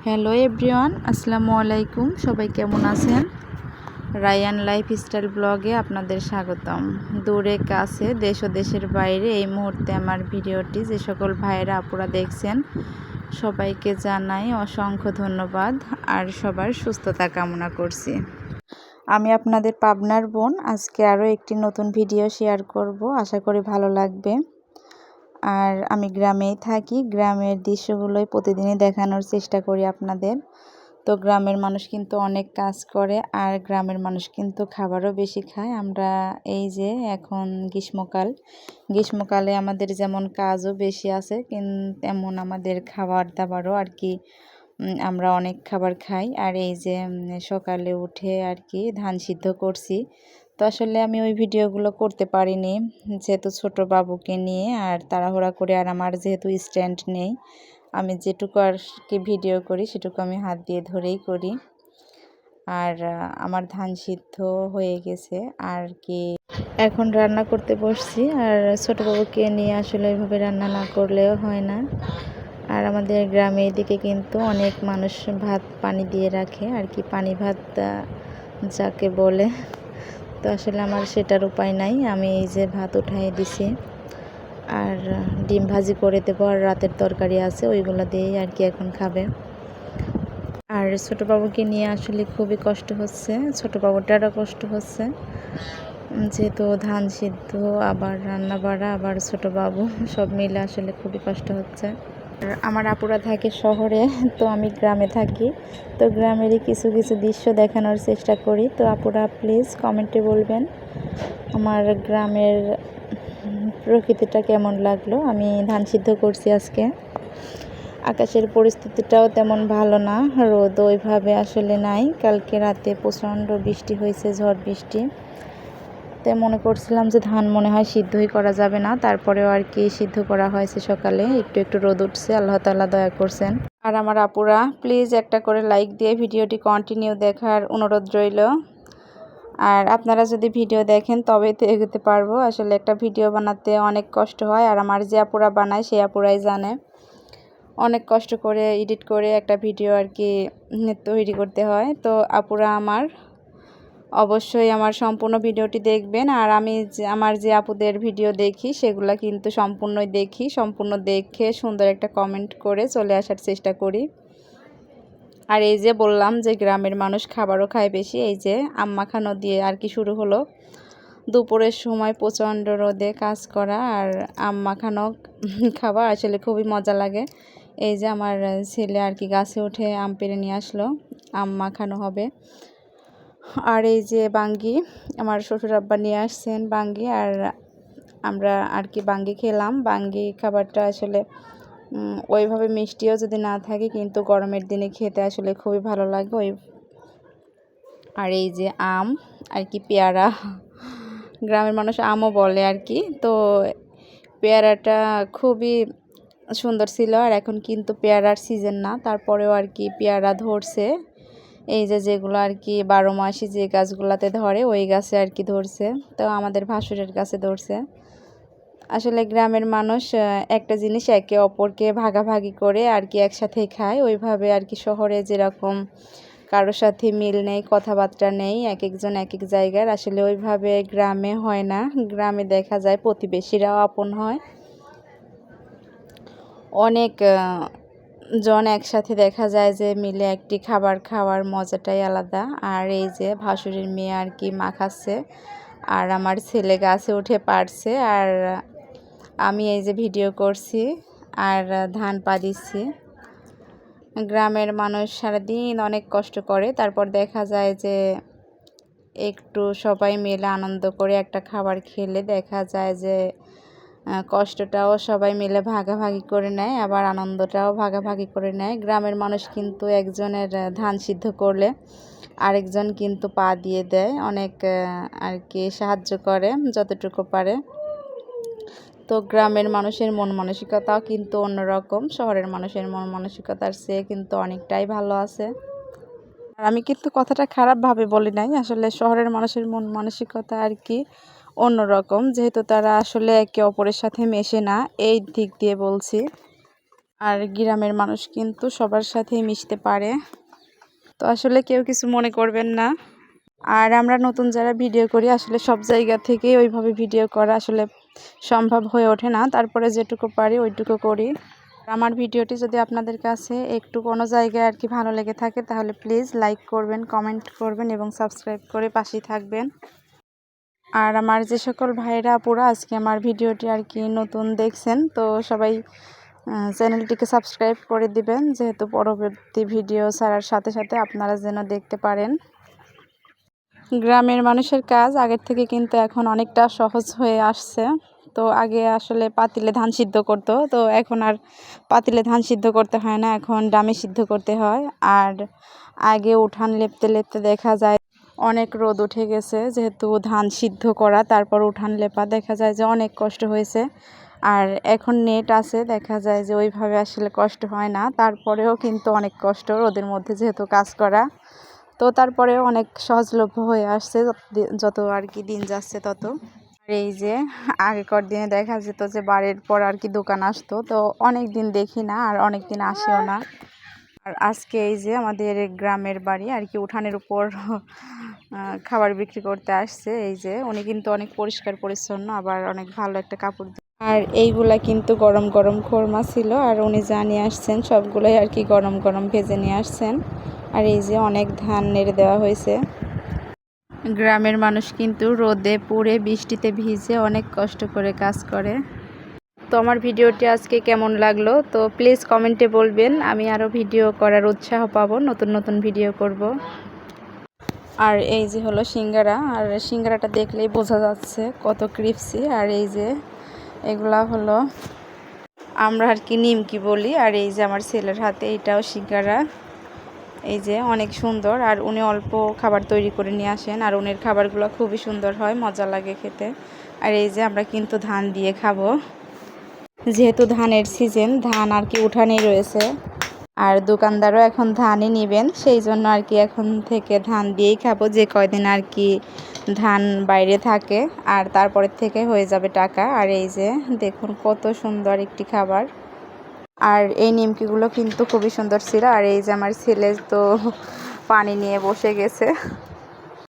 Hello everyone, আসসালামু আলাইকুম। সবাই কেমন আছেন? রায়ান লাইফস্টাইল ব্লগে আপনাদের স্বাগতম। দূরে কাছে, দেশ ও দেশের বাইরে এই মুহূর্তে আমার ভিডিওটি যে সকল ভাইয়েরা আপুরা দেখছেন, সবাইকে জানাই অসংখ্য ধন্যবাদ আর সবার সুস্থতা কামনা করছি। আমি আপনাদের পাবনার বোন। আজকে আরও একটি নতুন ভিডিও শেয়ার করব, আশা করি ভালো লাগবে। আর আমি গ্রামেই থাকি, গ্রামের দৃশ্যগুলোই প্রতিদিনই দেখানোর চেষ্টা করি আপনাদের। তো গ্রামের মানুষ কিন্তু অনেক কাজ করে, আর গ্রামের মানুষ কিন্তু খাবারও বেশি খায়। আমরা এই যে এখন গ্রীষ্মকালে আমাদের যেমন কাজও বেশি আছে, তেমন আমাদের খাবার দাবারও আর কি আমরা অনেক খাবার খাই। আর এই যে সকালে উঠে আর কি ধান সিদ্ধ করছি। তো আসলে আমি ওই ভিডিওগুলো করতে পারিনি, যেহেতু ছোট বাবুকে নিয়ে আর তাড়াহুড়া করে, আর আমার যেহেতু স্ট্যান্ড নেই, আমি যেটুকু আর কি ভিডিও করি সেটুকু আমি হাত দিয়ে ধরেই করি। আর আমার ধান সিদ্ধ হয়ে গেছে আর কি, এখন রান্না করতে বসছি। আর ছোট বাবুকে নিয়ে আসলে ওইভাবে রান্না না করলেও হয় না। আর আমাদের গ্রামে এদিকে কিন্তু অনেক মানুষ ভাত পানি দিয়ে রাখে আর কি, পানি ভাত যাকে বলে। তো আসলে আমার সেটার উপায় নাই, আমি এই যে ভাত উঠাই দিছি আর ডিম ভাজি করে দেবো, আর রাতের তরকারি আছে ওইগুলো দিয়েই আর কি এখন খাবে। আর ছোটো বাবুকে নিয়ে আসলে খুবই কষ্ট হচ্ছে, ছোটো বাবুটারও কষ্ট হচ্ছে, যেহেতু ধান সিদ্ধ আবার রান্না বাড়া আবার ছোটো বাবু সব মিলে আসলে খুবই কষ্ট হচ্ছে। আর আমার আপুরা থাকে শহরে, তো আমি গ্রামে থাকি। তো গ্রামেরই কিছু কিছু দৃশ্য দেখানোর চেষ্টা করি। তো আপুরা প্লিজ কমেন্টে বলবেন আমার গ্রামের প্রকৃতিটা কেমন লাগলো। আমি ধান সিদ্ধ করছি আজকে। আকাশের পরিস্থিতিটাও তেমন ভালো না, রোদ ওইভাবে আসলে নাই। কালকে রাতে প্রচণ্ড বৃষ্টি হয়েছে, ঝড় বৃষ্টি। তাই মনে করছিলাম যে ধান মনে হয় সিদ্ধই করা যাবে না, তারপরেও আর কি সিদ্ধ করা হয়েছে। সকালে একটু একটু রোদ উঠছে, আল্লাহ তাআলা দয়া করছেন। আর আমার আপুরা প্লিজ একটা করে লাইক দিয়ে ভিডিওটি কন্টিনিউ দেখার অনুরোধ রইল। আর আপনারা যদি ভিডিও দেখেন তবেই তো এগোতে পারবো। আসলে একটা ভিডিও বানাতে অনেক কষ্ট হয়, আর আমার যে আপুরা বানায় সেই আপুরাই জানে অনেক কষ্ট করে এডিট করে একটা ভিডিও আর কি তৈরি করতে হয়। তো আপুরা আমার অবশ্যই আমার সম্পূর্ণ ভিডিওটি দেখবেন। আর আমি আমার যে আপুদের ভিডিও দেখি সেগুলো কিন্তু সম্পূর্ণই দেখি, সম্পূর্ণ দেখে সুন্দর একটা কমেন্ট করে চলে আসার চেষ্টা করি। আর এই যে বললাম যে গ্রামের মানুষ খাবারও খায় বেশি, এই যে আম মাখানো দিয়ে আর কি শুরু হলো। দুপুরের সময় প্রচণ্ড রোদে কাজ করা আর আম মাখানো খাওয়া আসলে খুবই মজা লাগে। এই যে আমার ছেলে আর কি গাছে উঠে আম পেড়ে নিয়ে আসলো, আম মাখানো হবে। আর এই যে বাঙ্গি, আমার শ্বশুর আব্বা নিয়ে আসছেন বাঙ্গি, আর আমরা আর কি বাঙ্গি খেলাম। বাঙ্গি খাবারটা আসলে ওইভাবে মিষ্টিও যদি না থাকে, কিন্তু গরমের দিনে খেতে আসলে খুবই ভালো লাগে। আর এই যে আম আর কি, পেয়ারা, গ্রামের মানুষ আমও বলে আর কি। তো পেয়ারাটা খুবই সুন্দর ছিল। আর এখন কিন্তু পেয়ারার সিজন না, তারপরেও আর কি পেয়ারা ধরছে। এই যে যেগুলো আর কি 12 মাসই যে গাছগুলাতে ধরে ওই গাছে আর কি ধরছে। তো আমাদের ভাসুরের কাছে ধরছে। আসলে গ্রামের মানুষ একটা জিনিস একে অপরকে ভাগাভাগি করে আর কি একসাথেই খায়। ওইভাবে আর কি শহরে যেরকম কারোর সাথে মিল নেই, কথাবার্তা নেই, এক একজন এক এক জায়গার, আসলে ওইভাবে গ্রামে হয় না। গ্রামে দেখা যায় প্রতিবেশীরাও আপন হয়, অনেক জন একসাথে দেখা যায় যে মিলে একটি খাবার খাওয়ার মজাটাই আলাদা। আর এই যে ভাসুরের মেয়ে আর কি মাখাচ্ছে, আর আমার ছেলে গাছে উঠে পারছে, আর আমি এই যে ভিডিও করছি আর ধান পা দিচ্ছি। গ্রামের মানুষ সারাদিন অনেক কষ্ট করে, তারপর দেখা যায় যে একটু সবাই মিলে আনন্দ করে একটা খাবার খেলে দেখা যায় যে কষ্টটাও সবাই মিলে ভাগাভাগি করে নেয়, আবার আনন্দটাও ভাগাভাগি করে নেয়। গ্রামের মানুষ কিন্তু একজনের ধান সিদ্ধ করলে আরেকজন কিন্তু পা দিয়ে দেয়, অনেক আর কি সাহায্য করে যতটুকু পারে। তো গ্রামের মানুষের মন মানসিকতাও কিন্তু অন্যরকম, শহরের মানুষের মন মানসিকতার চেয়ে কিন্তু অনেকটাই ভালো আছে। আর আমি কিন্তু কথাটা খারাপভাবে বলি নাই, আসলে শহরের মানুষের মন মানসিকতা আর কি অন্যরকম, যেহেতু তারা আসলে একে অপরের সাথে মেশে না, এই দিক দিয়ে বলছি। আর গ্রামের মানুষ কিন্তু সবার সাথেই মিশতে পারে। তো আসলে কেউ কিছু মনে করবেন না। আর আমরা নতুন যারা ভিডিও করি আসলে সব জায়গা থেকে ওইভাবে ভিডিও করা আসলে সম্ভব হয়ে ওঠে না, তারপরে যেটুকু পারি ওইটুকু করি। আমার ভিডিওটি যদি আপনাদের কাছে একটু কোনো জায়গায় আর কি ভালো লেগে থাকে তাহলে প্লিজ লাইক করবেন, কমেন্ট করবেন এবং সাবস্ক্রাইব করে পাশেই থাকবেন। আর আমার যে সকল ভাইরা আপুরা আজকে আমার ভিডিওটি আর কি নতুন দেখছেন, তো সবাই চ্যানেলটিকে সাবস্ক্রাইব করে দিবেন, যেহেতু পরবর্তী ভিডিও ছাড়ার সাথে সাথে আপনারা যেন দেখতে পারেন। গ্রামের মানুষের কাজ আগের থেকে কিন্তু এখন অনেকটা সহজ হয়ে আসছে। তো আগে আসলে পাতিলে ধান সিদ্ধ করতো, তো এখন আর পাতিলে ধান সিদ্ধ করতে হয় না, এখন ড্রামে সিদ্ধ করতে হয়। আর আগে উঠান লেপতে লেপতে দেখা যায় অনেক রোদ উঠে গেছে, যেহেতু ধান সিদ্ধ করা তারপর উঠান লেপা দেখা যায় যে অনেক কষ্ট হয়েছে। আর এখন নেট আছে, দেখা যায় যে ওইভাবে আসলে কষ্ট হয় না, তারপরেও কিন্তু অনেক কষ্ট রোদের মধ্যে যেহেতু কাজ করা। তো তারপরেও অনেক সহজলভ্য হয়ে আসছে যত আর কি দিন যাচ্ছে তত। আর এই যে আগেকার দিনে দেখা যেত যে বাড়ির পর আর কি দোকান আসতো, তো অনেক দিন দেখি না আর অনেক দিন আসেও না। আর আজকে এই যে আমাদের গ্রামের বাড়ি আর কি উঠানের উপর খাবার বিক্রি করতে আসছে। এই যে উনি কিন্তু অনেক পরিষ্কার পরিচ্ছন্ন, আবার অনেক ভালো একটা কাপড়। আর এইগুলা কিন্তু গরম গরম খোরমা ছিল, আর উনি যা নিয়ে আসছেন সবগুলোই আর কি গরম গরম ভেজে নিয়ে আসছেন। আর এই যে অনেক ধান নেড়ে দেওয়া হয়েছে। গ্রামের মানুষ কিন্তু রোদে পুড়ে বৃষ্টিতে ভিজে অনেক কষ্ট করে কাজ করে। তো আমার ভিডিওটি আজকে কেমন লাগলো তো প্লিজ কমেন্টে বলবেন, আমি আরও ভিডিও করার উৎসাহ পাবো, নতুন নতুন ভিডিও করব। আর এই যে হলো সিঙ্গারা, আর সিঙ্গারাটা দেখলেই বোঝা যাচ্ছে কত ক্রিপসি। আর এই যে এগুলা হলো আমরা আর কি নিমকি বলি। আর এই যে আমার ছেলের হাতে এটাও সিঙ্গারা, এই যে অনেক সুন্দর। আর উনি অল্প খাবার তৈরি করে নিয়ে আসেন, আর উনির খাবারগুলো খুবই সুন্দর হয়, মজা লাগে খেতে। আর এই যে আমরা কিন্তু ধান দিয়ে খাবো, যেহেতু ধানের সিজন, ধান আর কি উঠানেই রয়েছে। আর দোকানদারও এখন ধানই নেবেন, সেই জন্য আর কি এখন থেকে ধান দিয়েই খাবো, যে কয়দিন আর কি ধান বাইরে থাকে, আর তারপরের থেকে হয়ে যাবে টাকা। আর এই যে দেখুন কত সুন্দর একটি খাবার। আর এই নিমকিগুলো কিন্তু খুবই সুন্দর ছিল। আর এই যে আমার ছেলে তো পানি নিয়ে বসে গেছে।